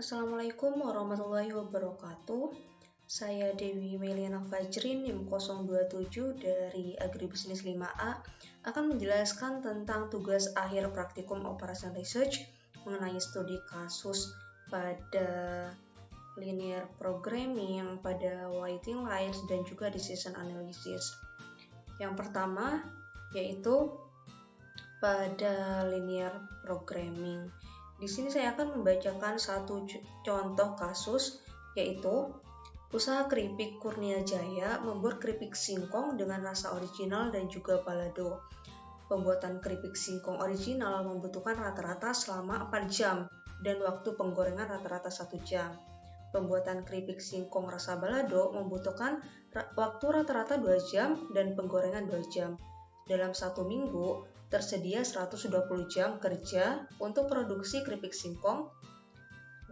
Assalamualaikum warahmatullahi wabarakatuh. Saya Dewi Meliana Fajrin, NIM 027 dari Agribisnis 5A akan menjelaskan tentang tugas akhir praktikum Operation Research mengenai studi kasus pada linear programming, pada waiting lists, dan juga decision analysis. Yang pertama yaitu pada linear programming. Di sini saya akan membacakan satu contoh kasus, yaitu usaha keripik Kurnia Jaya membuat keripik singkong dengan rasa original dan juga balado. Pembuatan keripik singkong original membutuhkan rata-rata selama 4 jam dan waktu penggorengan rata-rata 1 jam. Pembuatan keripik singkong rasa balado membutuhkan waktu rata-rata 2 jam dan penggorengan 2 jam. Dalam 1 minggu, tersedia 120 jam kerja untuk produksi keripik singkong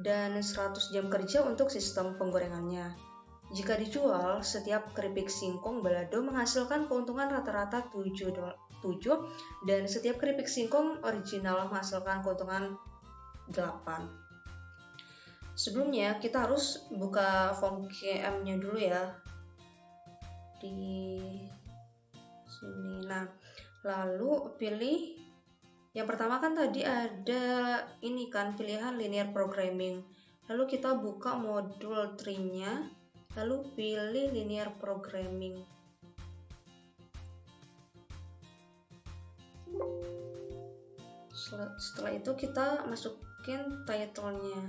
dan 100 jam kerja untuk sistem penggorengannya. Jika dijual, setiap keripik singkong balado menghasilkan keuntungan rata-rata 7 dan setiap keripik singkong original menghasilkan keuntungan 8. Sebelumnya kita harus buka form KM-nya dulu ya. Di sini. Nah, lalu pilih yang pertama kan tadi ada ini kan pilihan linear programming. Lalu kita buka modul tree-nya, lalu pilih linear programming. Setelah itu kita masukin title-nya.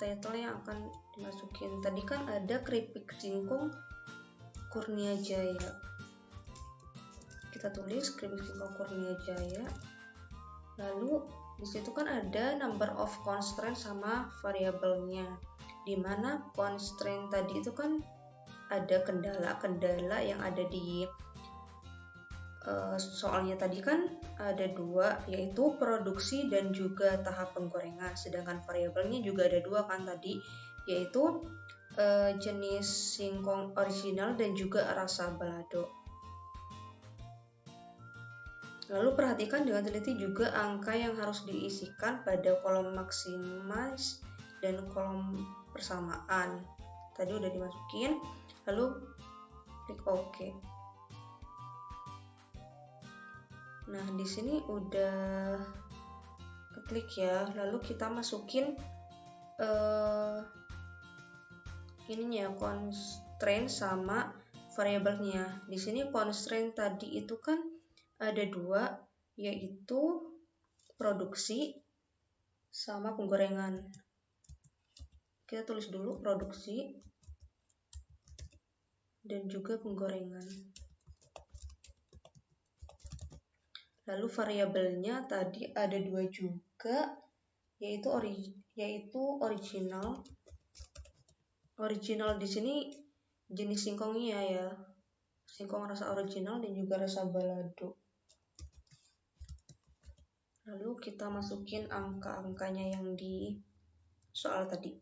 Title yang akan dimasukin. Tadi kan ada keripik singkong Kurnia Jaya. Kita tulis keripik singkong Kurnia Jaya. Lalu di situ kan ada number of constraint sama variabelnya. Di mana constraint tadi itu kan ada kendala yang ada di soalnya tadi kan ada 2, yaitu produksi dan juga tahap penggorengan. Sedangkan variabelnya juga ada 2 kan tadi, yaitu jenis singkong original dan juga rasa balado. Lalu perhatikan dengan teliti juga angka yang harus diisikan pada kolom maximize dan kolom persamaan. Tadi udah dimasukin, lalu klik OK. Nah, di sini udah klik ya. Lalu kita masukin ininya constraint sama variabelnya. Di sini constraint tadi itu kan ada 2, yaitu produksi sama penggorengan. Kita tulis dulu produksi dan juga penggorengan. Lalu variabelnya tadi ada 2 juga, yaitu original. Original di sini jenis singkongnya ya. Singkong rasa original dan juga rasa balado. Lalu kita masukin angka-angkanya yang di soal tadi.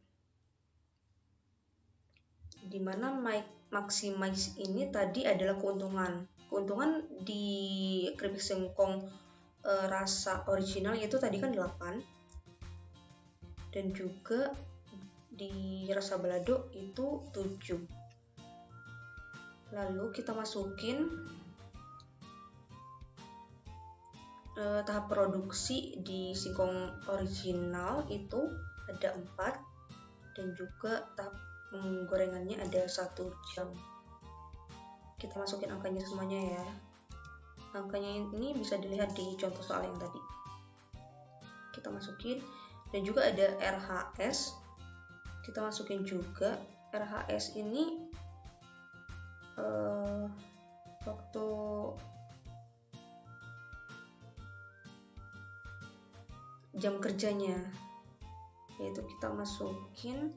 Dimana maximize ini tadi adalah keuntungan. Keuntungan di keripik singkong rasa original itu tadi kan 8. Dan juga di rasa balado itu 7. Lalu kita masukin tahap produksi di singkong original itu ada 4 dan juga tahap penggorengannya ada 1 jam. Kita masukin angkanya semuanya ya. Angkanya ini bisa dilihat di contoh soal yang tadi. Kita masukin dan juga ada RHS. Kita masukin juga RHS ini waktu jam kerjanya, yaitu kita masukin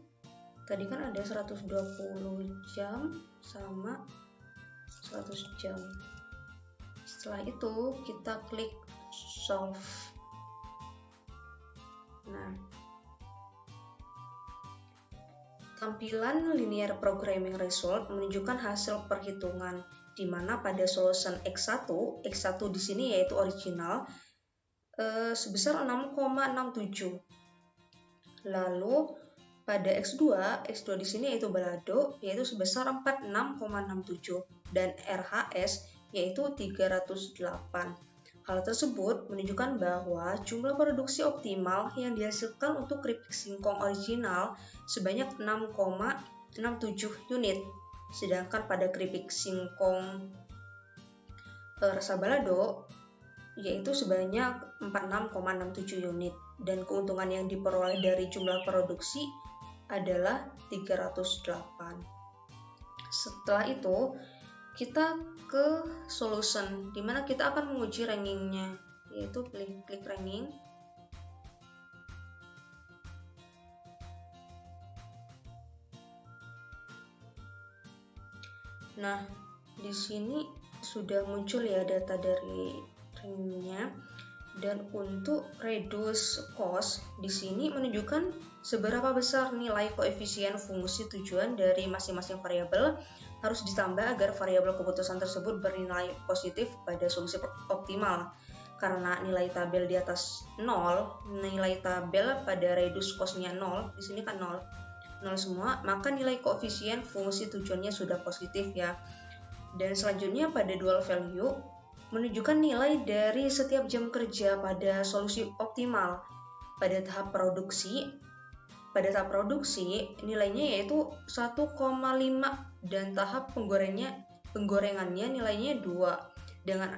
tadi kan ada 120 jam sama 100 jam. Setelah itu kita klik solve. Nah, tampilan linear programming result menunjukkan hasil perhitungan di mana pada solution X1 di sini yaitu original sebesar 6,67. Lalu Pada X2 di sini yaitu balado yaitu sebesar 46,67 dan RHS yaitu 308. Hal tersebut menunjukkan bahwa jumlah produksi optimal yang dihasilkan untuk keripik singkong original sebanyak 6,67 unit. Sedangkan pada keripik singkong rasa balado yaitu sebanyak 46,67 unit. Dan keuntungan yang diperoleh dari jumlah produksi adalah 308. Setelah itu kita ke solution, di mana kita akan menguji rankingnya, yaitu klik ranking. Nah, di sini sudah muncul ya data dari rankingnya. Dan untuk reduce cost di sini menunjukkan seberapa besar nilai koefisien fungsi tujuan dari masing-masing variabel harus ditambah agar variabel keputusan tersebut bernilai positif pada solusi optimal. Karena nilai tabel di atas 0, nilai tabel pada reduce cost-nya 0, di sini kan 0 semua, maka nilai koefisien fungsi tujuannya sudah positif ya. Dan selanjutnya pada dual value menunjukkan nilai dari setiap jam kerja pada solusi optimal. Pada tahap produksi nilainya yaitu 1,5 dan tahap penggorengannya nilainya 2. Dengan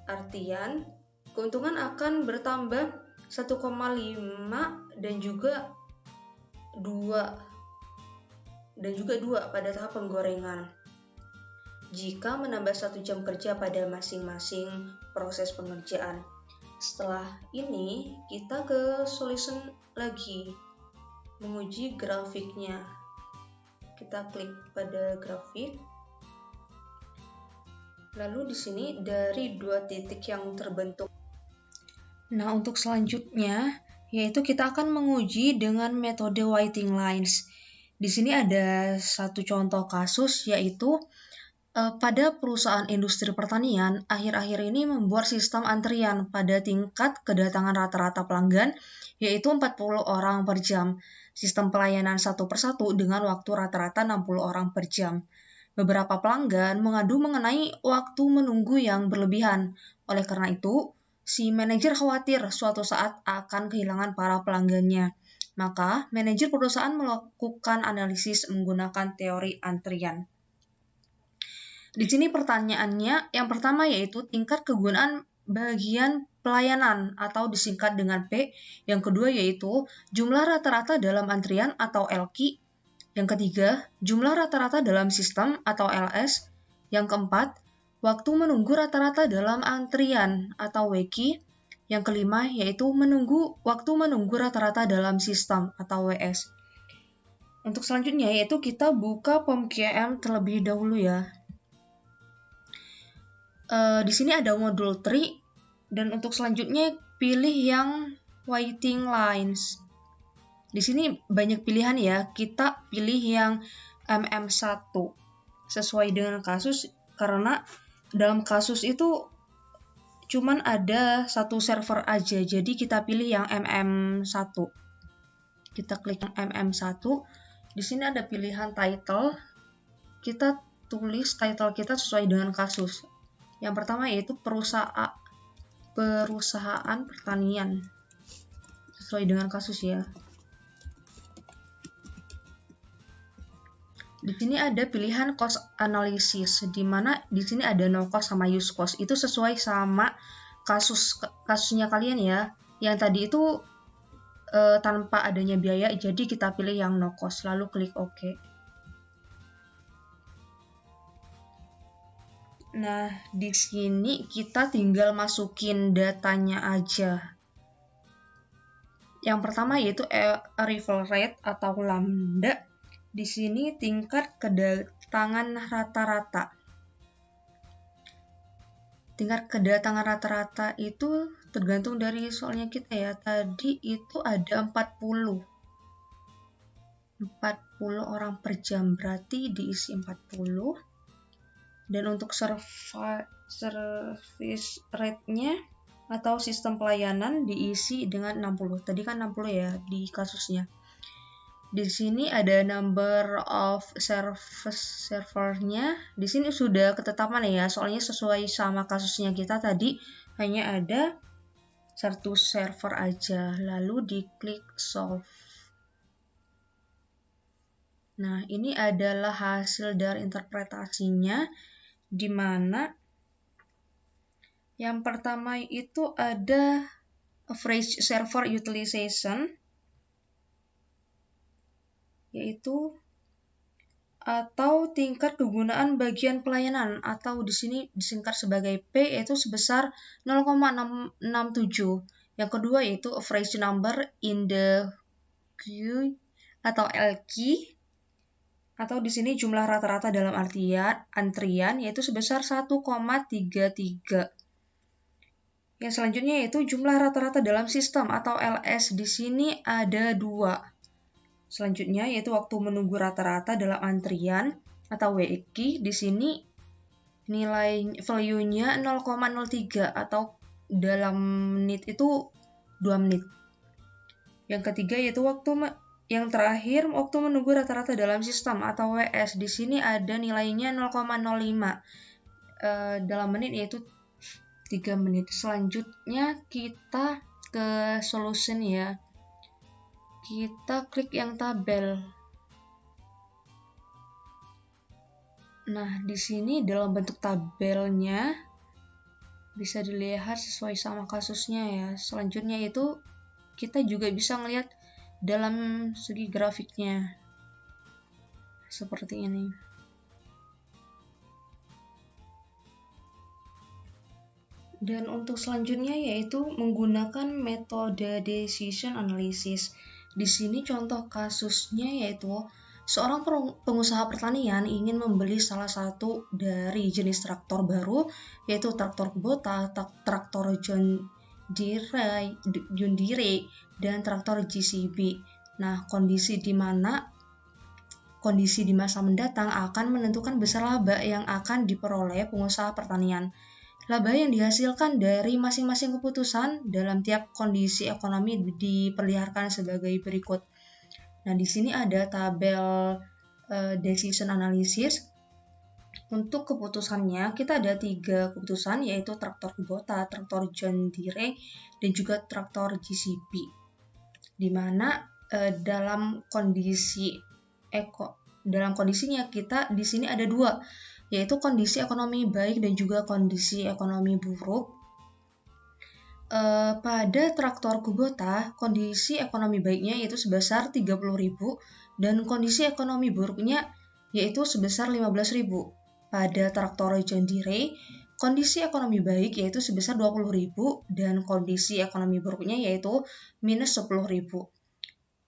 artian keuntungan akan bertambah 1,5 dan juga 2 pada tahap penggorengan jika menambah 1 jam kerja pada masing-masing proses pengerjaan. Setelah ini kita ke solution lagi, menguji grafiknya. Kita klik pada grafik. Lalu di sini dari 2 titik yang terbentuk. Nah, untuk selanjutnya yaitu kita akan menguji dengan metode whiting lines. Di sini ada satu contoh kasus yaitu pada perusahaan industri pertanian, akhir-akhir ini membuat sistem antrian pada tingkat kedatangan rata-rata pelanggan, yaitu 40 orang per jam. Sistem pelayanan satu persatu dengan waktu rata-rata 60 orang per jam. Beberapa pelanggan mengadu mengenai waktu menunggu yang berlebihan. Oleh karena itu, si manajer khawatir suatu saat akan kehilangan para pelanggannya. Maka, manajer perusahaan melakukan analisis menggunakan teori antrian. Di sini pertanyaannya yang pertama yaitu tingkat kegunaan bagian pelayanan atau disingkat dengan P. Yang kedua yaitu jumlah rata-rata dalam antrian atau LQ. Yang ketiga, jumlah rata-rata dalam sistem atau LS. Yang keempat, waktu menunggu rata-rata dalam antrian atau WQ. Yang kelima yaitu waktu menunggu rata-rata dalam sistem atau WS. Untuk selanjutnya yaitu kita buka POM-QM terlebih dahulu ya. Di sini ada modul tree dan untuk selanjutnya pilih yang whiting lines. Di sini banyak pilihan ya. Kita pilih yang MM1 sesuai dengan kasus karena dalam kasus itu cuman ada satu server aja. Jadi kita pilih yang MM1. Kita klik yang MM1. Di sini ada pilihan title. Kita tulis title kita sesuai dengan kasus. Yang pertama yaitu perusahaan pertanian sesuai dengan kasus ya. Di sini ada pilihan cost analysis di mana di sini ada no cost sama use cost. Itu sesuai sama kasusnya kalian ya. Yang tadi itu tanpa adanya biaya, jadi kita pilih yang no cost lalu klik OK. Nah, di sini kita tinggal masukin datanya aja. Yang pertama yaitu arrival rate atau lambda. Di sini tingkat kedatangan rata-rata. Tingkat kedatangan rata-rata itu tergantung dari soalnya kita ya. Tadi itu ada 40 orang per jam, berarti diisi 40. Dan untuk service rate-nya atau sistem pelayanan diisi dengan 60. Tadi kan 60 ya di kasusnya. Di sini ada number of servernya. Di sini sudah ketetapan ya, soalnya sesuai sama kasusnya kita tadi hanya ada satu server aja. Lalu diklik solve. Nah, ini adalah hasil dari interpretasinya, di mana yang pertama itu ada average server utilization, yaitu atau tingkat kegunaan bagian pelayanan, atau di sini disingkat sebagai P, yaitu sebesar 0,667. Yang kedua yaitu average number in the queue atau LQ, atau di sini jumlah rata-rata dalam antrian yaitu sebesar 1,33. Yang selanjutnya yaitu jumlah rata-rata dalam sistem atau LS. Di sini ada 2. Selanjutnya yaitu waktu menunggu rata-rata dalam antrian atau WIQ. Di sini nilai value-nya 0,03 atau dalam menit itu 2 menit. Yang ketiga yaitu yang terakhir waktu menunggu rata-rata dalam sistem atau WS. Di sini ada nilainya 0,05 dalam menit yaitu 3 menit. Selanjutnya kita ke solution ya. Kita klik yang tabel. Nah, di sini dalam bentuk tabelnya bisa dilihat sesuai sama kasusnya ya. Selanjutnya itu kita juga bisa melihat dalam segi grafiknya. Seperti ini. Dan untuk selanjutnya yaitu menggunakan metode decision analysis. Di sini contoh kasusnya yaitu seorang pengusaha pertanian ingin membeli salah satu dari jenis traktor baru, yaitu traktor Kubota, traktor John Deere, dan traktor JCB. Nah, kondisi di masa mendatang akan menentukan besar laba yang akan diperoleh pengusaha pertanian. Laba yang dihasilkan dari masing-masing keputusan dalam tiap kondisi ekonomi diperlihatkan sebagai berikut. Nah, di sini ada tabel decision analysis. Untuk keputusannya, kita ada 3 keputusan, yaitu traktor Kubota, traktor John Deere, dan juga traktor JCB. Di mana dalam kondisinya kita di sini ada 2. Yaitu kondisi ekonomi baik dan juga kondisi ekonomi buruk. Pada traktor Kubota, kondisi ekonomi baiknya yaitu sebesar 30.000 dan kondisi ekonomi buruknya yaitu sebesar 15.000. Pada traktor John Deere, kondisi ekonomi baik yaitu sebesar 20.000 dan kondisi ekonomi buruknya yaitu minus 10.000.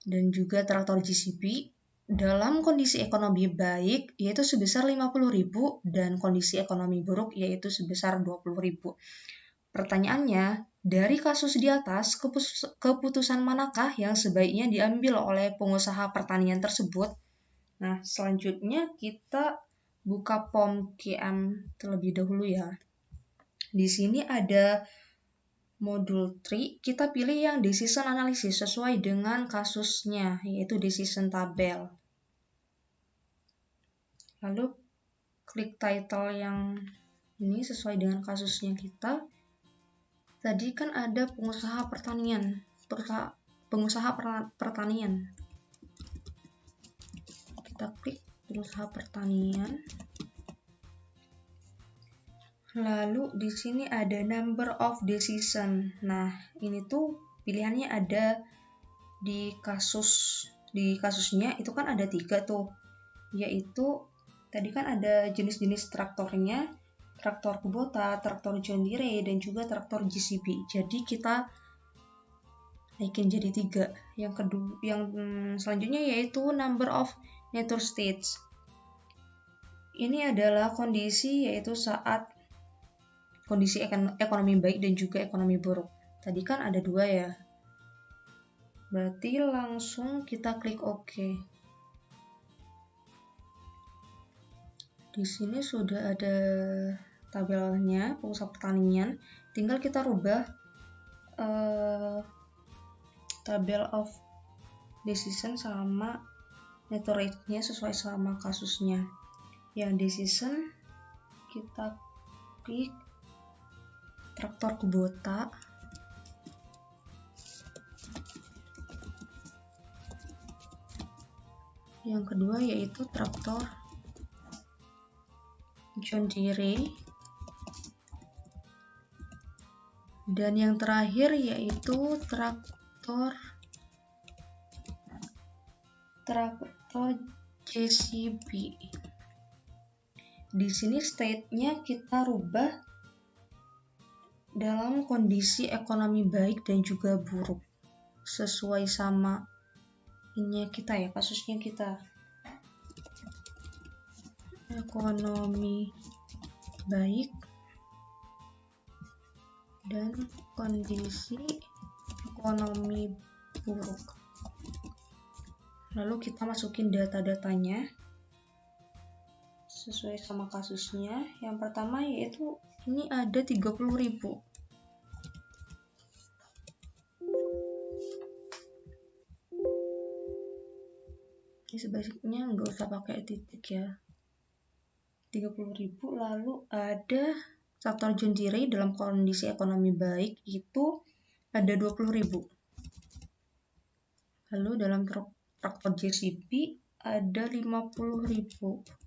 Dan juga traktor JCB dalam kondisi ekonomi baik yaitu sebesar 50.000 dan kondisi ekonomi buruk yaitu sebesar 20.000. Pertanyaannya, dari kasus di atas, keputusan manakah yang sebaiknya diambil oleh pengusaha pertanian tersebut? Nah, selanjutnya kita buka POM QM terlebih dahulu ya. Di sini ada modul 3, kita pilih yang decision analysis sesuai dengan kasusnya, yaitu decision tabel. Lalu klik title yang ini sesuai dengan kasusnya kita. Tadi kan ada pengusaha pertanian. Kita klik pengusaha pertanian. Lalu di sini ada number of decision. Nah, ini tuh pilihannya ada di kasusnya itu kan ada 3 tuh. Yaitu tadi kan ada jenis-jenis traktornya, traktor Kubota, traktor John Deere, dan juga traktor JCB. Jadi kita naikin jadi 3. Yang selanjutnya yaitu number of nature states. Ini adalah kondisi yaitu saat kondisi ekonomi baik dan juga ekonomi buruk. Tadi kan ada 2 ya. Berarti langsung kita klik OK. Di sini sudah ada tabelnya pengusaha pertanian, tinggal kita rubah tabel of decision sama netto rate-nya sesuai sama kasusnya. Yang decision kita klik traktor Kubota. Yang kedua yaitu traktor John Deere. Dan yang terakhir yaitu traktor JCB. Di sini state-nya kita rubah dalam kondisi ekonomi baik dan juga buruk, sesuai sama ini kita ya, kasusnya kita. Ekonomi baik dan kondisi ekonomi buruk. Lalu kita masukin data-datanya sesuai sama kasusnya. Yang pertama yaitu ini ada 30.000. Ini sebaiknya nggak usah pakai titik ya. 30.000. Lalu ada traktor John Deere dalam kondisi ekonomi baik itu ada 20.000. Lalu dalam traktor JCB ada 50.000.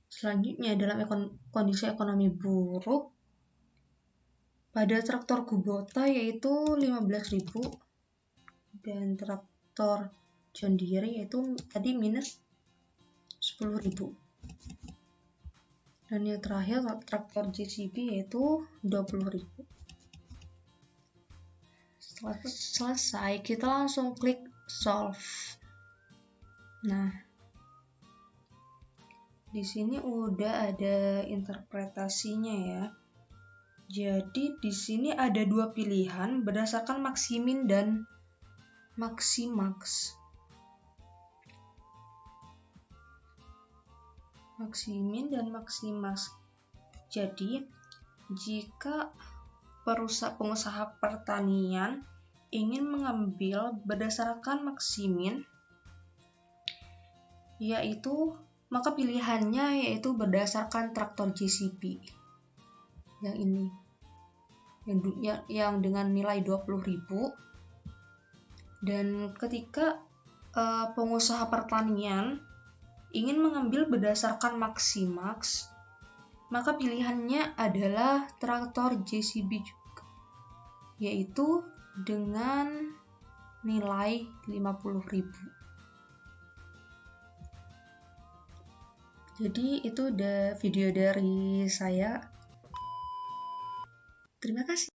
Selanjutnya dalam kondisi ekonomi buruk pada traktor Kubota yaitu 15.000 dan traktor John Deere yaitu tadi minus 10.000. Dan yang terakhir traktor JCB yaitu 20.000. Setelah selesai kita langsung klik solve. Nah, di sini udah ada interpretasinya ya. Jadi di sini ada dua pilihan berdasarkan maksimin dan maksimax. Maksimin dan maksimax. Jadi jika pengusaha pertanian ingin mengambil berdasarkan maksimin, maka pilihannya yaitu berdasarkan traktor JCB yang ini, yang dengan nilai 20.000. Dan ketika pengusaha pertanian ingin mengambil berdasarkan maksimax, maka pilihannya adalah traktor JCB juga, yaitu dengan nilai 50.000. Jadi itu udah video dari saya. Terima kasih.